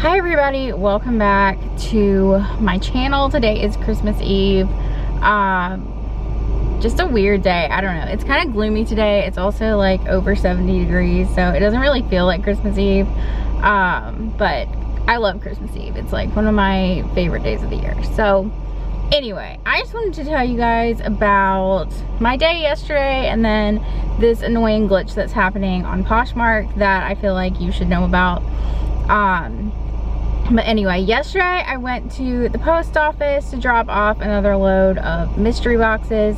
Hi everybody, welcome back to my channel. Today is Christmas Eve. Just a weird day. I don't know, it's kind of gloomy today. It's also like over 70 degrees, so it doesn't really feel like Christmas Eve, but I love Christmas Eve. It's like one of my favorite days of the year. So anyway, I just wanted to tell you guys about my day yesterday and then this annoying glitch that's happening on Poshmark that I feel like you should know about. But anyway, yesterday I went to the post office to drop off another load of mystery boxes.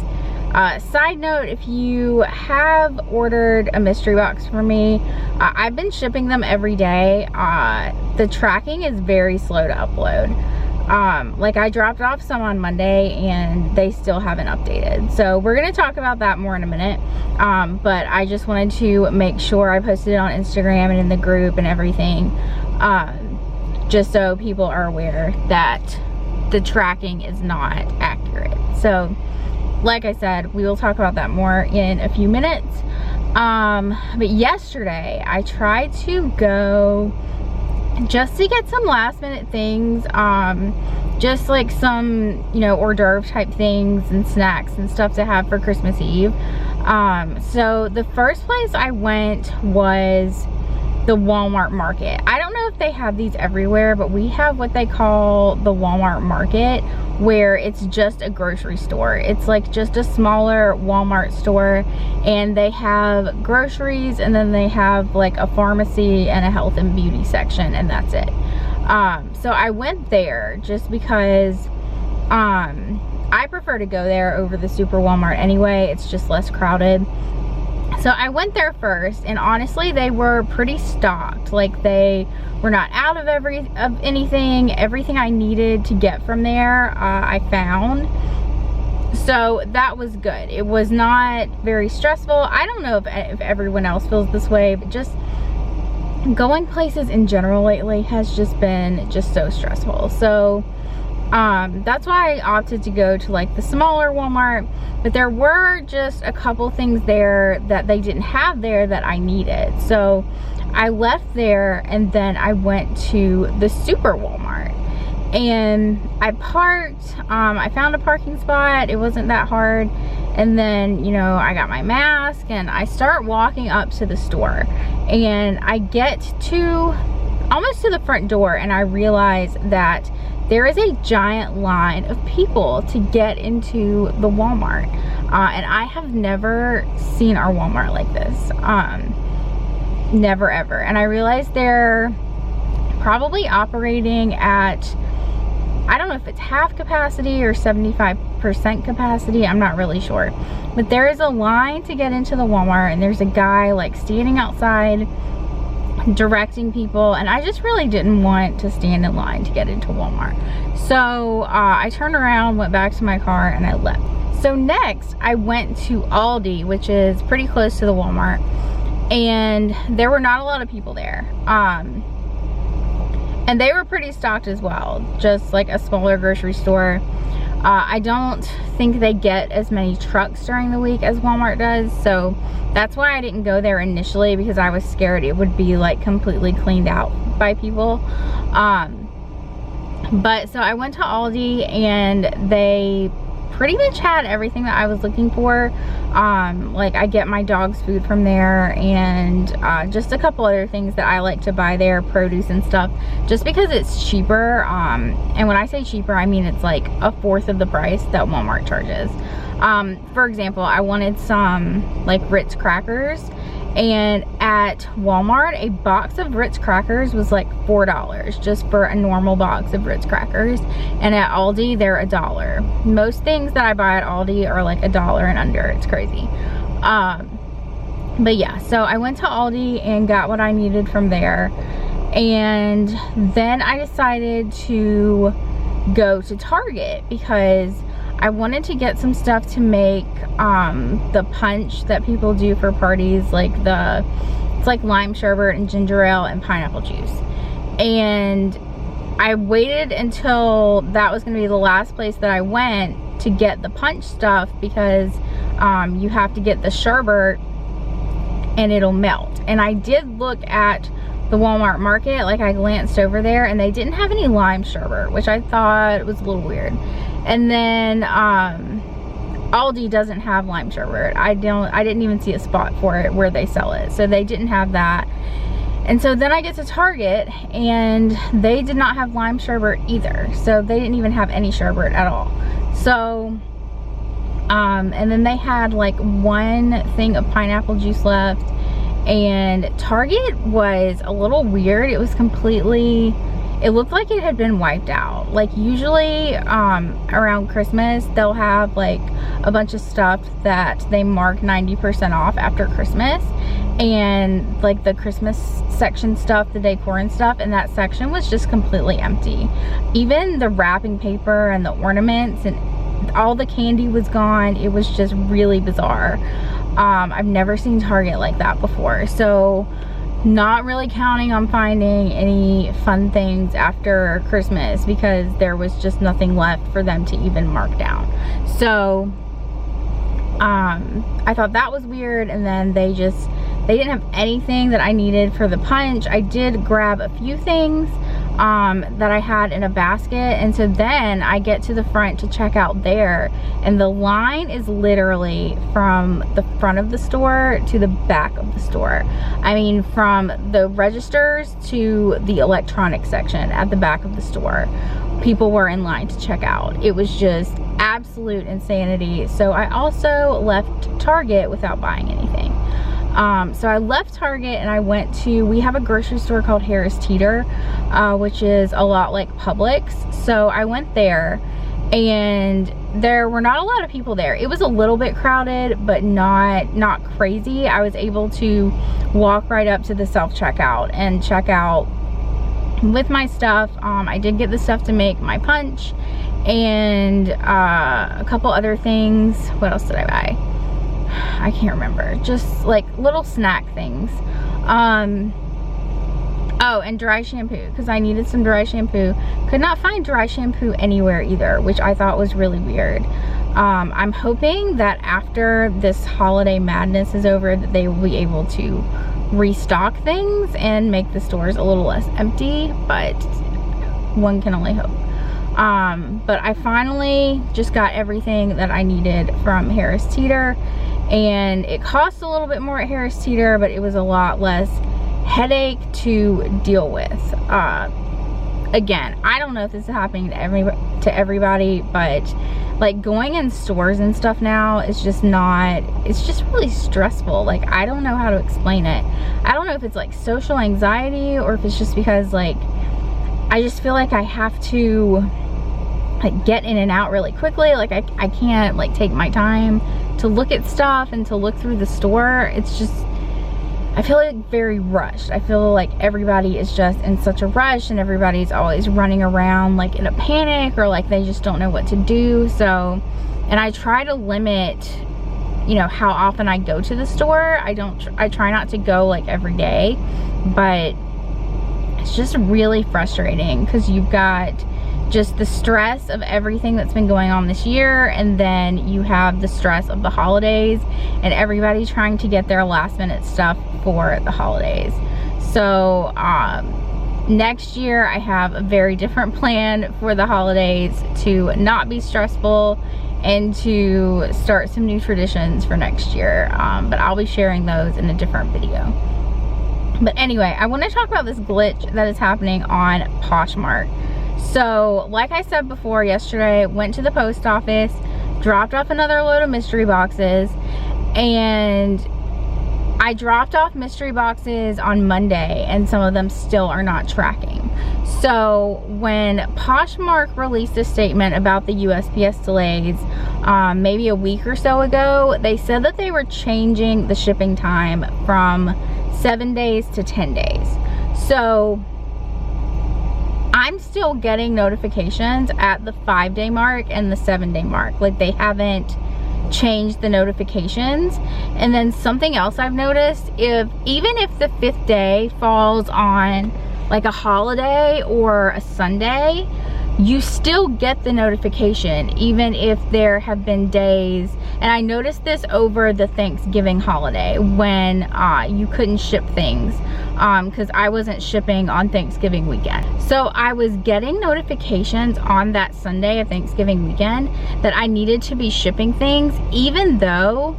Side note, if you have ordered a mystery box for me, I've been shipping them every day. The tracking is very slow to upload. Like I dropped off some on Monday and they still haven't updated. So we're gonna talk about that more in a minute. But I just wanted to make sure I posted it on Instagram and in the group and everything. Just so people are aware that the tracking is not accurate. So like I said, we will talk about that more in a few minutes. But yesterday I tried to go just to get some last minute things, just like some, you know, hors d'oeuvre type things and snacks and stuff to have for Christmas Eve. So the first place I went was the Walmart market. I don't know if they have these everywhere, but we have what they call the Walmart market, where it's just a grocery store. It's like just a smaller Walmart store, and they have groceries, and then they have like a pharmacy and a health and beauty section, and that's it. So I went there just because I prefer to go there over the Super Walmart anyway. It's just less crowded. So I went there first, and honestly they were pretty stocked. Like they were not out of anything. Everything I needed to get from there I found. So that was good. It was not very stressful. I don't know if everyone else feels this way, but just going places in general lately has just been so stressful. So that's why I opted to go to like the smaller Walmart, but there were just a couple things there that they didn't have there that I needed. So I left there and then I went to the Super Walmart and I parked. I found a parking spot. It wasn't that hard. And then, you know, I got my mask and I start walking up to the store, and I get to almost to the front door and I realize that there is a giant line of people to get into the Walmart. And I have never seen our Walmart like this. Never ever. And I realized they're probably operating at, I don't know if it's half capacity or 75% capacity. I'm not really sure. But there is a line to get into the Walmart, and there's a guy like standing outside directing people, and I just really didn't want to stand in line to get into Walmart. So I turned around, went back to my car, and I left. So next I went to Aldi, which is pretty close to the Walmart, and there were not a lot of people there. And they were pretty stocked as well, just like a smaller grocery store. I don't think they get as many trucks during the week as Walmart does, so that's why I didn't go there initially, because I was scared it would be like completely cleaned out by people. But so I went to Aldi and they pretty much had everything that I was looking for. Like I get my dog's food from there, and just a couple other things that I like to buy there, produce and stuff, just because it's cheaper. And when I say cheaper, I mean it's like a fourth of the price that Walmart charges. For example, I wanted some like Ritz crackers, and at Walmart a box of Ritz crackers was like $4 just for a normal box of Ritz crackers, and at Aldi they're $1. Most things that I buy at Aldi are like $1 and under. It's crazy. But yeah, so I went to Aldi and got what I needed from there, and then I decided to go to Target because I wanted to get some stuff to make the punch that people do for parties, like it's like lime sherbet and ginger ale and pineapple juice. And I waited until that was gonna be the last place that I went to get the punch stuff, because you have to get the sherbet and it'll melt. And I did look at the Walmart market, like I glanced over there and they didn't have any lime sherbet, which I thought was a little weird. And then Aldi doesn't have lime sherbet. I didn't even see a spot for it where they sell it, so they didn't have that. And so then I get to Target and they did not have lime sherbet either, so they didn't even have any sherbet at all. So and then they had like one thing of pineapple juice left, and Target was a little weird. It was completely, it looked like it had been wiped out. Like usually around Christmas they'll have like a bunch of stuff that they mark 90% off after Christmas, and like the Christmas section stuff, the decor and stuff, and that section was just completely empty. Even the wrapping paper and the ornaments and all the candy was gone. It was just really bizarre. I've never seen Target like that before, so not really counting on finding any fun things after Christmas because there was just nothing left for them to even mark down. So I thought that was weird. And then they didn't have anything that I needed for the punch. I did grab a few things that I had in a basket, and so then I get to the front to check out there, and the line is literally from the front of the store to the back of the store. I mean, from the registers to the electronics section at the back of the store, people were in line to check out. It was just absolute insanity. So I also left Target without buying anything. So I left Target and I went to, we have a grocery store called Harris Teeter, which is a lot like Publix. So I went there and there were not a lot of people there. It was a little bit crowded, but not crazy. I was able to walk right up to the self-checkout and check out with my stuff. I did get the stuff to make my punch and a couple other things. What else did I buy? I can't remember. Just like little snack things. Oh, and dry shampoo, because I needed some dry shampoo. Could not find dry shampoo anywhere either, which I thought was really weird. I'm hoping that after this holiday madness is over that they will be able to restock things and make the stores a little less empty, but one can only hope. But I finally just got everything that I needed from Harris Teeter, and it cost a little bit more at Harris Teeter, but it was a lot less headache to deal with. Again, I don't know if this is happening to everybody, but like going in stores and stuff now is just not, it's just really stressful. Like, I don't know how to explain it. I don't know if it's like social anxiety or if it's just because like I just feel like I have to like get in and out really quickly. Like I can't like take my time to look at stuff and to look through the store. It's just, I feel like very rushed. I feel like everybody is just in such a rush and everybody's always running around like in a panic or like they just don't know what to do. So, and I try to limit, you know, how often I go to the store. I try not to go like every day, but it's just really frustrating because you've got just the stress of everything that's been going on this year, and then you have the stress of the holidays and everybody trying to get their last minute stuff for the holidays. So next year I have a very different plan for the holidays to not be stressful and to start some new traditions for next year, but I'll be sharing those in a different video. But anyway, I want to talk about this glitch that is happening on Poshmark. So like I said before, yesterday went to the post office, dropped off another load of mystery boxes, and I dropped off mystery boxes on Monday and some of them still are not tracking. So when Poshmark released a statement about the USPS delays maybe a week or so ago, they said that they were changing the shipping time from 7 days to 10 days. So I'm still getting notifications at the 5-day mark and the 7-day mark. Like, they haven't changed the notifications. And then something else I've noticed, even if the 5th day falls on like a holiday or a Sunday, you still get the notification even if there have been days. And I noticed this over the Thanksgiving holiday when you couldn't ship things because I wasn't shipping on Thanksgiving weekend. So I was getting notifications on that Sunday of Thanksgiving weekend that I needed to be shipping things, even though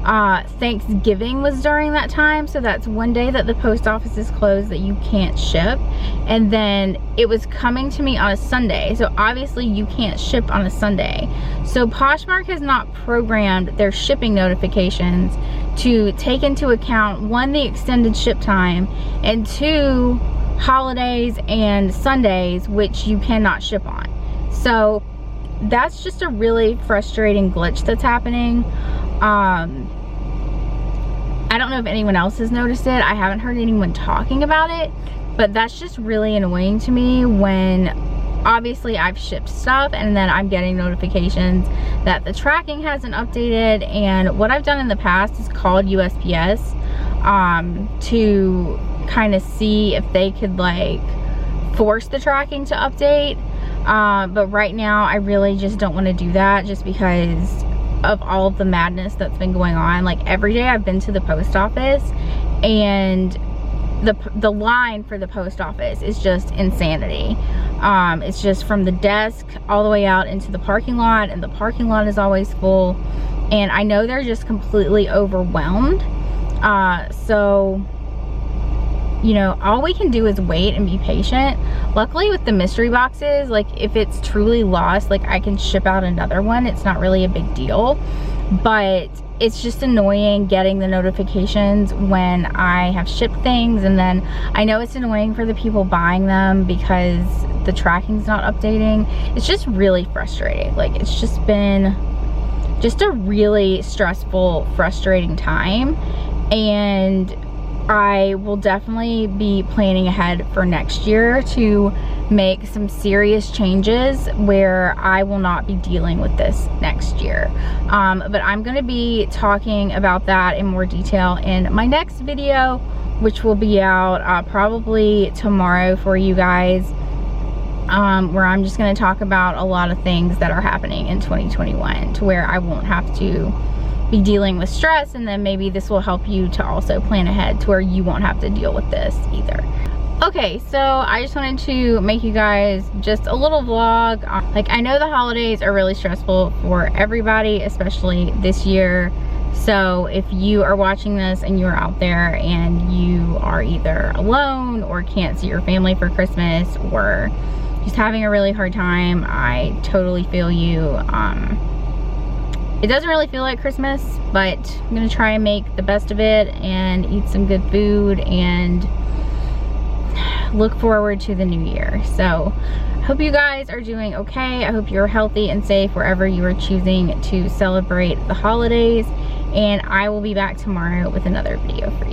Thanksgiving was during that time. So that's one day that the post office is closed that you can't ship, and then it was coming to me on a Sunday, so obviously you can't ship on a Sunday. So Poshmark has not programmed their shipping notifications to take into account, one, the extended ship time, and two, holidays and Sundays, which you cannot ship on. So that's just a really frustrating glitch that's happening. I don't know if anyone else has noticed it. I haven't heard anyone talking about it, but that's just really annoying to me when obviously I've shipped stuff and then I'm getting notifications that the tracking hasn't updated. And what I've done in the past is called USPS to kind of see if they could like force the tracking to update. But right now I really just don't want to do that, just because of all of the madness that's been going on. Like every day I've been to the post office, and the line for the post office is just insanity. It's just from the desk all the way out into the parking lot, and the parking lot is always full, and I know they're just completely overwhelmed. So you know, all we can do is wait and be patient. Luckily with the mystery boxes, like if it's truly lost, like I can ship out another one. It's not really a big deal, but it's just annoying getting the notifications when I have shipped things. And then I know it's annoying for the people buying them because the tracking's not updating. It's just really frustrating. Like it's just been just a really stressful, frustrating time. And I will definitely be planning ahead for next year to make some serious changes where I will not be dealing with this next year. But I'm going to be talking about that in more detail in my next video, which will be out probably tomorrow for you guys, where I'm just going to talk about a lot of things that are happening in 2021 to where I won't have to be dealing with stress, and then maybe this will help you to also plan ahead to where you won't have to deal with this either. Okay, so I just wanted to make you guys just a little vlog. Like I know the holidays are really stressful for everybody, especially this year. So if you are watching this and you're out there and you are either alone or can't see your family for Christmas or just having a really hard time, I totally feel you. It doesn't really feel like Christmas, but I'm gonna try and make the best of it and eat some good food and look forward to the new year. So hope you guys are doing okay. I hope you're healthy and safe wherever you are choosing to celebrate the holidays, and I will be back tomorrow with another video for you.